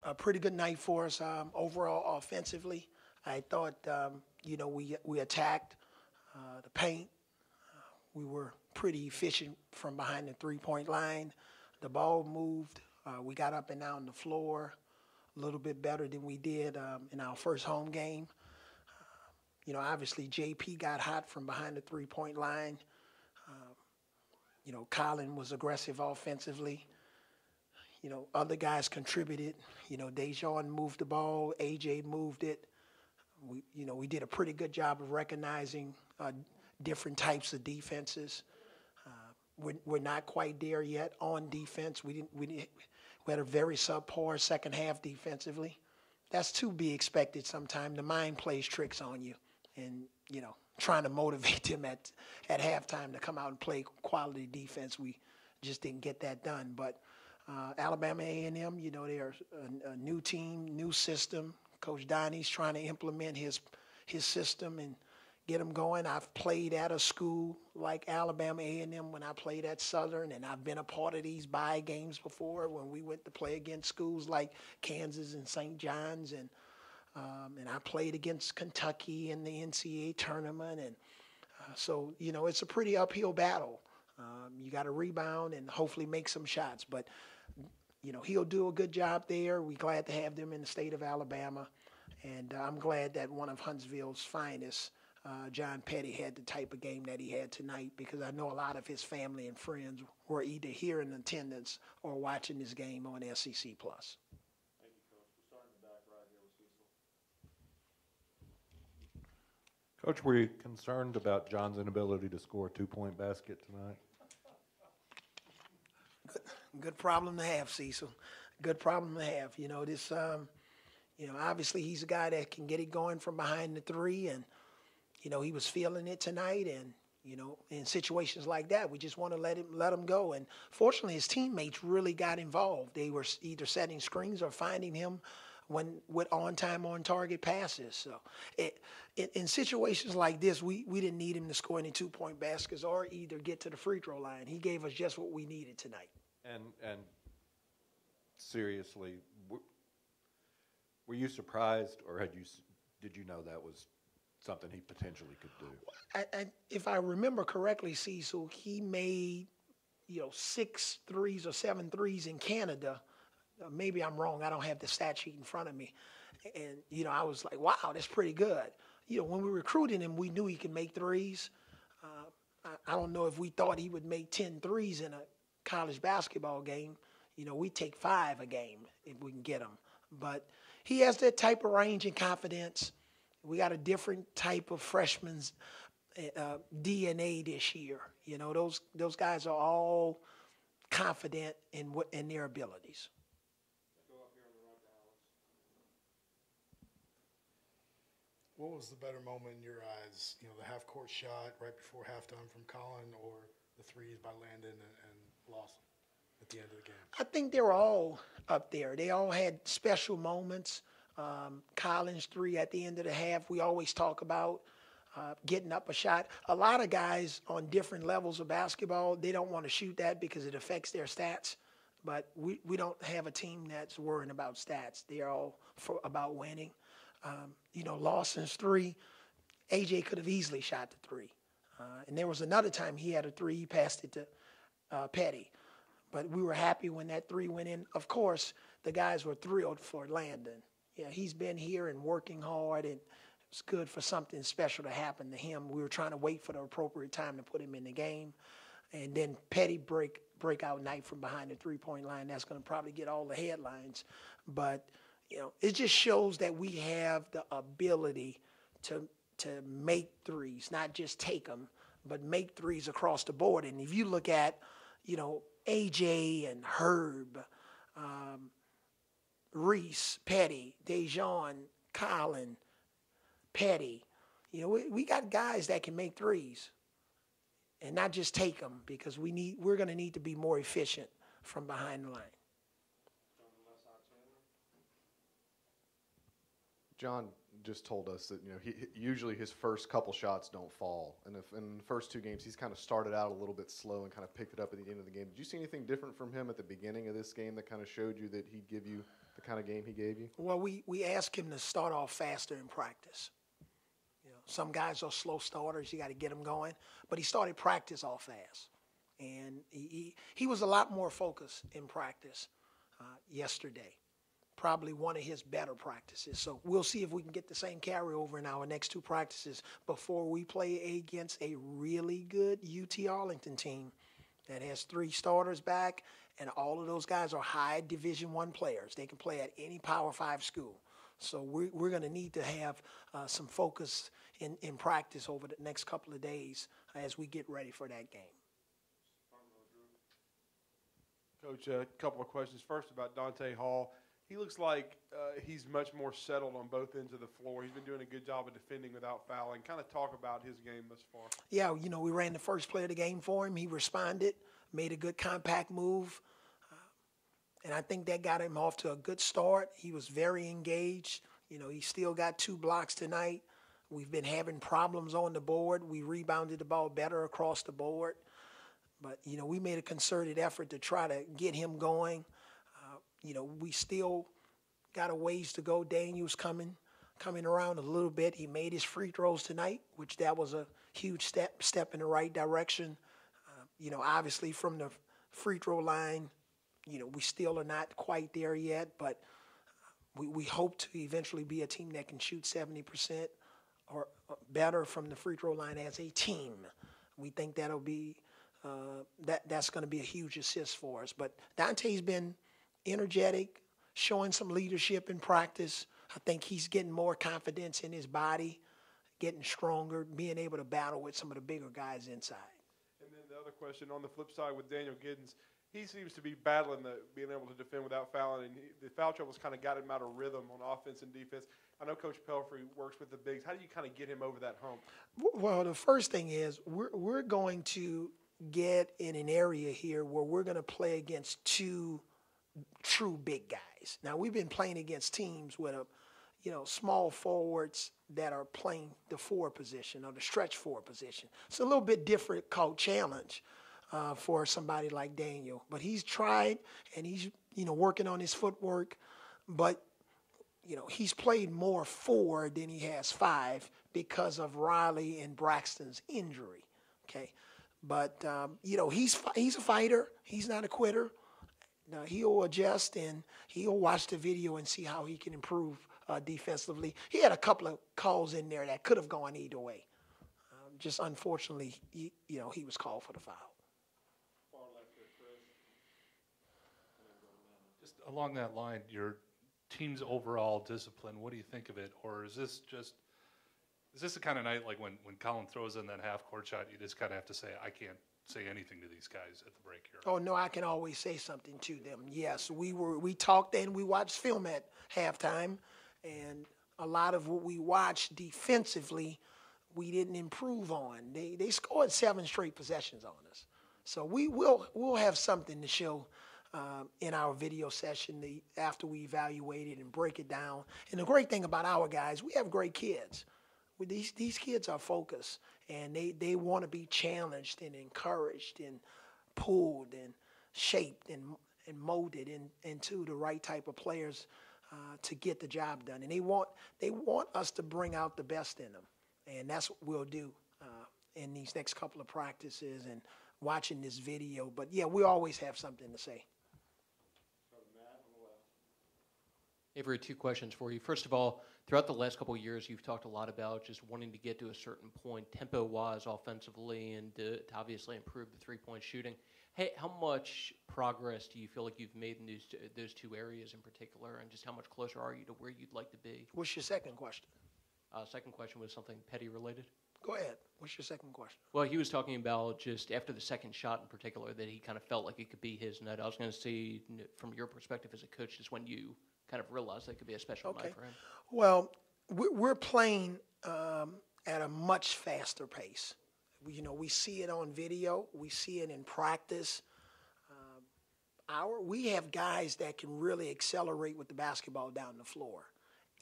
a pretty good night for us overall offensively. I thought, we attacked the paint. We were pretty efficient from behind the three-point line. The ball moved. We got up and down the floor a little bit better than we did in our first home game. Obviously JP got hot from behind the three-point line. Colin was aggressive offensively. Other guys contributed. Dejon moved the ball. AJ moved it. We did a pretty good job of recognizing different types of defenses. We're not quite there yet on defense. We had a very subpar second half defensively. That's to be expected sometime. The mind plays tricks on you, and trying to motivate them at halftime to come out and play quality defense. We just didn't get that done. But Alabama A&M, they're a new team, new system. Coach Donnie's trying to implement his system and get them going. I've played at a school like Alabama A&M when I played at Southern, and I've been a part of these bye games before when we went to play against schools like Kansas and St. John's, and I played against Kentucky in the NCAA tournament, and so it's a pretty uphill battle. You got to rebound and hopefully make some shots, but he'll do a good job there. We're glad to have them in the state of Alabama, and I'm glad that one of Huntsville's finest, John Petty, had the type of game that he had tonight, because I know a lot of his family and friends were either here in attendance or watching this game on SEC Plus. Thank you, Coach. We're starting the back right here with Cecil. Coach, were you concerned about John's inability to score a two-point basket tonight? Good problem to have, Cecil. Good problem to have. Obviously he's a guy that can get it going from behind the three, and he was feeling it tonight, and in situations like that, we just want to let him go. And fortunately, his teammates really got involved. They were either setting screens or finding him with on-time, on-target passes. So in situations like this, we didn't need him to score any two-point baskets or either get to the free throw line. He gave us just what we needed tonight. And seriously, were you surprised, or did you know that was something he potentially could do? If I remember correctly, Cecil, he made 6 threes or 7 threes in Canada. Maybe I'm wrong. I don't have the stat sheet in front of me. And, I was like, wow, that's pretty good. When we recruited him, we knew he could make threes. I don't know if we thought he would make 10 threes in a college basketball game. We take 5 a game if we can get him. But he has that type of range and confidence. We got a different type of freshman's DNA this year. Those guys are all confident in their abilities. Go up here on the right to Alex. What was the better moment in your eyes? The half-court shot right before halftime from Colin, or the threes by Landon and Lawson at the end of the game? I think they were all up there. They all had special moments. Collins' 3 at the end of the half, we always talk about getting up a shot. A lot of guys on different levels of basketball, they don't want to shoot that because it affects their stats. But we don't have a team that's worrying about stats. They're all about winning. Lawson's 3, AJ could have easily shot the 3. And there was another time he had a 3, he passed it to Petty. But we were happy when that 3 went in. Of course, the guys were thrilled for Landon. Yeah, he's been here and working hard, and it's good for something special to happen to him. We were trying to wait for the appropriate time to put him in the game. And then Petty breakout night from behind the three-point line. That's going to probably get all the headlines. But, it just shows that we have the ability to make threes, not just take them, but make threes across the board. And if you look at, AJ and Herb, Reese, Petty, Dejon, Colin, Petty. We got guys that can make threes and not just take them, because we're going to need to be more efficient from behind the line. John just told us that he usually his first couple shots don't fall, and if in the first 2 games he's kind of started out a little bit slow and kind of picked it up at the end of the game. Did you see anything different from him at the beginning of this game that kind of showed you that he'd give you the kind of game he gave you? Well, we asked him to start off faster in practice. You know, some guys are slow starters. You got to get them going. But he started practice off fast. And he was a lot more focused in practice yesterday. Probably one of his better practices. So we'll see if we can get the same carryover in our next two practices before we play against a really good UT Arlington team that has 3 starters back, and all of those guys are high Division I players. They can play at any Power 5 school. So we're going to need to have some focus in practice over the next couple of days as we get ready for that game. Coach, a couple of questions. First about Dante Hall. He looks like he's much more settled on both ends of the floor. He's been doing a good job of defending without fouling. Kind of talk about his game thus far. Yeah, you know, we ran the first play of the game for him. He responded, made a good compact move, and I think that got him off to a good start. He was very engaged. You know, he still got 2 blocks tonight. We've been having problems on the board. We rebounded the ball better across the board. But, you know, we made a concerted effort to try to get him going. You know, we still got a ways to go. Daniel's coming around a little bit. He made his free throws tonight, which that was a huge step in the right direction. You know, obviously from the free throw line, you know, we still are not quite there yet, but we hope to eventually be a team that can shoot 70% or better from the free throw line as a team. We think that'll be that's going to be a huge assist for us. But Dante's been energetic, showing some leadership in practice. I think he's getting more confidence in his body, getting stronger, being able to battle with some of the bigger guys inside. And then the other question on the flip side with Daniel Giddens, he seems to be battling being able to defend without fouling, and the foul troubles kind of got him out of rhythm on offense and defense. I know Coach Pelfrey works with the bigs. How do you kind of get him over that hump? Well, the first thing is we're going to get in an area here where we're going to play against 2 true big guys. Now, we've been playing against teams with small forwards that are playing the 4 position or the stretch 4 position. It's a little bit difficult challenge for somebody like Daniel, but he's tried and he's working on his footwork. But he's played more 4 than he has 5 because of Riley and Braxton's injury. Okay, but he's a fighter. He's not a quitter. Now, he'll adjust and he'll watch the video and see how he can improve defensively. He had a couple of calls in there that could have gone either way. Just unfortunately, he was called for the foul. Just along that line, your team's overall discipline, what do you think of it? Or is this the kind of night like when Colin throws in that half-court shot, you just kind of have to say, I can't say anything to these guys at the break here? Oh, no, I can always say something to them. Yes, we talked and we watched film at halftime, and a lot of what we watched defensively, we didn't improve on. They scored 7 straight possessions on us. So we'll have something to show in our video session after we evaluate it and break it down. And the great thing about our guys, we have great kids. These kids are focused, and they want to be challenged and encouraged and pulled and shaped and molded into the right type of players to get the job done. And they want us to bring out the best in them, and that's what we'll do in these next couple of practices and watching this video. But, yeah, we always have something to say. Avery, 2 questions for you. First of all, throughout the last couple of years, you've talked a lot about just wanting to get to a certain point, tempo-wise, offensively, and to obviously improve the three-point shooting. Hey, how much progress do you feel like you've made in those 2 areas in particular, and just how much closer are you to where you'd like to be? What's your second question? Second question was something Petty-related. Go ahead. What's your second question? Well, he was talking about just after the second shot in particular that he kind of felt like it could be his night. I was going to say, from your perspective as a coach, just when you kind of realized that could be a special night for him. Well, we're playing at a much faster pace. We see it on video. We see it in practice. We have guys that can really accelerate with the basketball down the floor,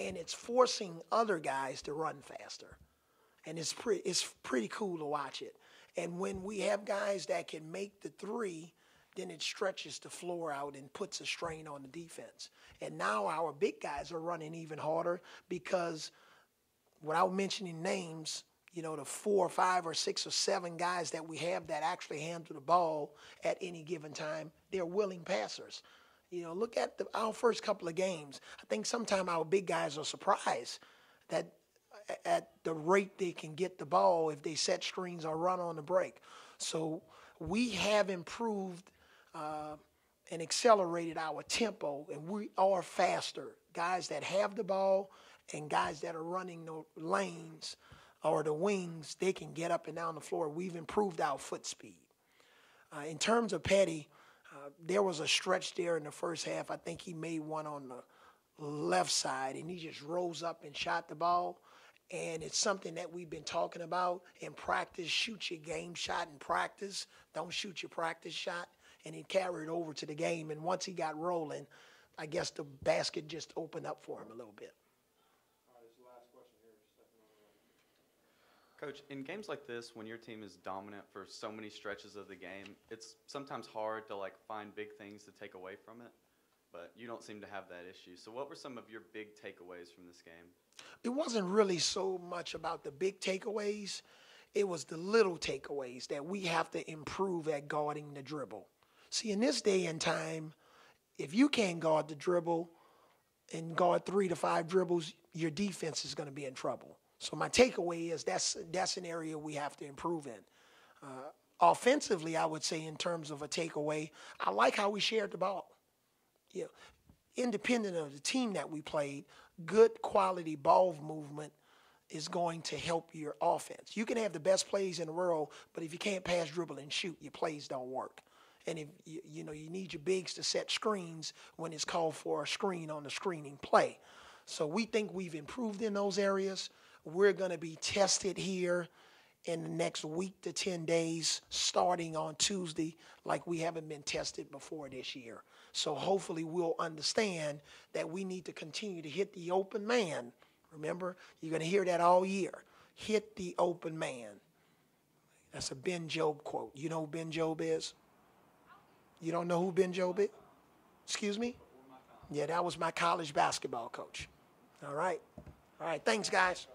and it's forcing other guys to run faster. And it's pretty cool to watch it. And when we have guys that can make the 3 then it stretches the floor out and puts a strain on the defense. And now our big guys are running even harder because, without mentioning names, you know, the 4 or 5 or 6 or 7 guys that we have that actually handle the ball at any given time, they're willing passers. You know, look at our first couple of games. I think sometimes our big guys are surprised that at the rate they can get the ball if they set screens or run on the break. So we have improved and accelerated our tempo, and we are faster. Guys that have the ball and guys that are running the lanes or the wings, they can get up and down the floor. We've improved our foot speed. In terms of Petty, there was a stretch there in the first half. I think he made one on the left side, and he just rose up and shot the ball. And it's something that we've been talking about in practice. Shoot your game shot in practice. Don't shoot your practice shot. And he carried over to the game. And once he got rolling, I guess the basket just opened up for him a little bit. Coach, in games like this, when your team is dominant for so many stretches of the game, it's sometimes hard to find big things to take away from it, but you don't seem to have that issue. So what were some of your big takeaways from this game? It wasn't really so much about the big takeaways. It was the little takeaways that we have to improve at guarding the dribble. See, in this day and time, if you can't guard the dribble and guard 3 to 5 dribbles, your defense is going to be in trouble. So my takeaway is that's an area we have to improve in. Offensively, I would say in terms of a takeaway, I like how we shared the ball. You know, independent of the team that we played, good quality ball movement is going to help your offense. You can have the best plays in the world, but if you can't pass, dribble, and shoot, your plays don't work. And if you need your bigs to set screens when it's called for a screen on the screening play. So we think we've improved in those areas. We're going to be tested here in the next week to 10 days, starting on Tuesday, like we haven't been tested before this year. So hopefully we'll understand that we need to continue to hit the open man. Remember, you're going to hear that all year. Hit the open man. That's a Ben Job quote. You know who Ben Job is? You don't know who Ben Job is? Excuse me? Yeah, that was my college basketball coach. All right. All right. Thanks, guys.